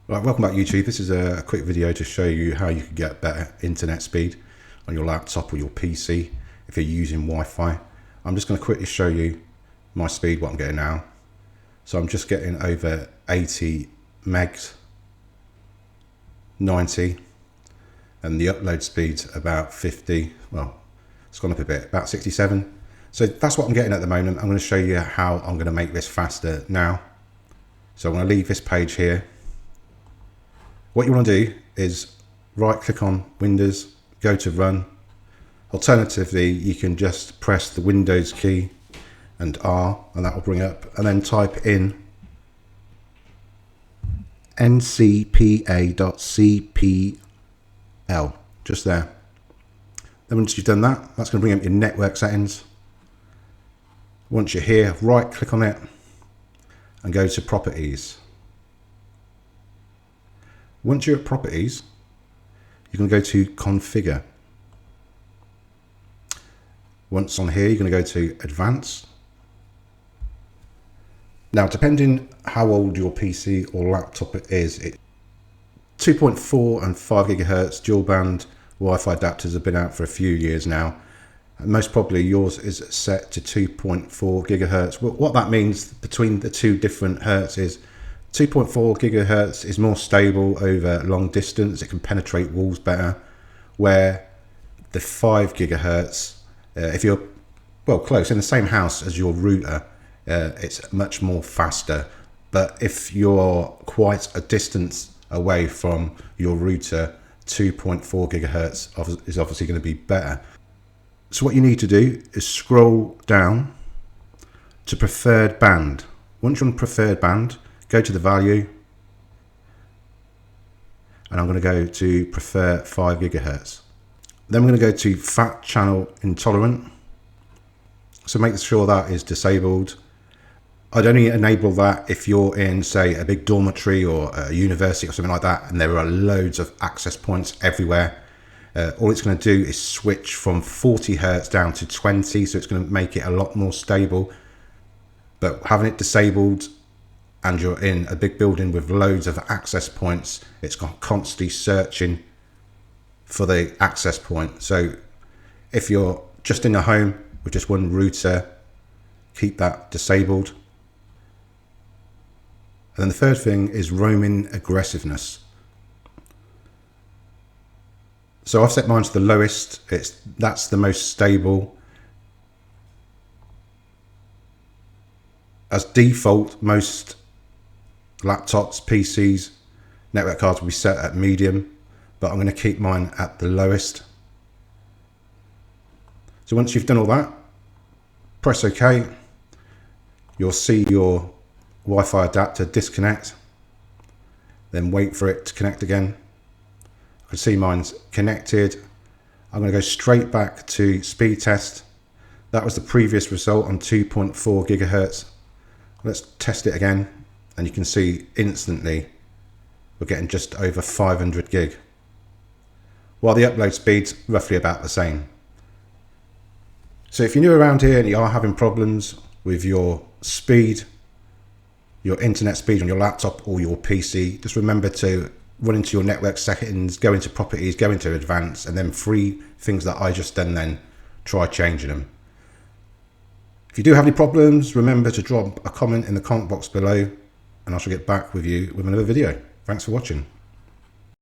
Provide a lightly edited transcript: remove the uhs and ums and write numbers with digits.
Right, welcome back YouTube. This is a quick video to show you how you can get better internet speed on your laptop or your PC if you're using Wi-Fi. I'm just going to quickly show you my speed, what I'm getting now. So I'm just getting over 80 megs, 90, and the upload speed's about 50. Well, it's gone up a bit, about 67. So that's what I'm getting at the moment. I'm going to show you how I'm going to make this faster now. So I'm going to leave this page here. What you want to do is right click on Windows, go to Run. Alternatively, you can just press the Windows key and R, and that will bring up, and then type in ncpa.cpl, just there. Then once you've done that, that's going to bring up your network settings. Once you're here, right click on it and go to Properties. Once you're at Properties, you're going to go to Configure. Once on here, you're going to go to Advanced. Now, depending how old your PC or laptop is, 2.4 and 5 gigahertz dual band Wi-Fi adapters have been out for a few years now. And most probably yours is set to 2.4 gigahertz. What that means between the two different hertz is 2.4 gigahertz is more stable over long distance. It can penetrate walls better, where the 5 gigahertz, if you're close in the same house as your router, it's much more faster. But if you're quite a distance away from your router, 2.4 gigahertz is obviously going to be better. So what you need to do is scroll down to preferred band. Once you're on preferred band, go to the value, and I'm going to go to prefer 5 gigahertz. Then we're going to go to fat channel intolerant. So make sure that is disabled. I'd only enable that if you're in, say, a big dormitory or a university or something like that, and there are loads of access points everywhere. All it's going to do is switch from 40 hertz down to 20, so it's going to make it a lot more stable. But having it disabled, and you're in a big building with loads of access points, it's constantly searching for the access point. So if you're just in a home with just one router, keep that disabled. And then the third thing is roaming aggressiveness. So I've set mine to the lowest. That's the most stable. As default, most laptops, PCs, network cards will be set at medium, but I'm going to keep mine at the lowest. So once you've done all that, press OK. You'll see your Wi-Fi adapter disconnect, then wait for it to connect again. I can see mine's connected. I'm going to go straight back to speed test. That was the previous result on 2.4 gigahertz. Let's test it again, and you can see instantly we're getting just over 500 gig, while the upload speed's roughly about the same. So if you're new around here and you are having problems with your speed, your internet speed on your laptop or your PC, just remember to run into your network settings, go into Properties, go into Advanced, and then 3 things that I just done then, try changing them. If you do have any problems, remember to drop a comment in the comment box below, and I shall get back with you with another video. Thanks for watching.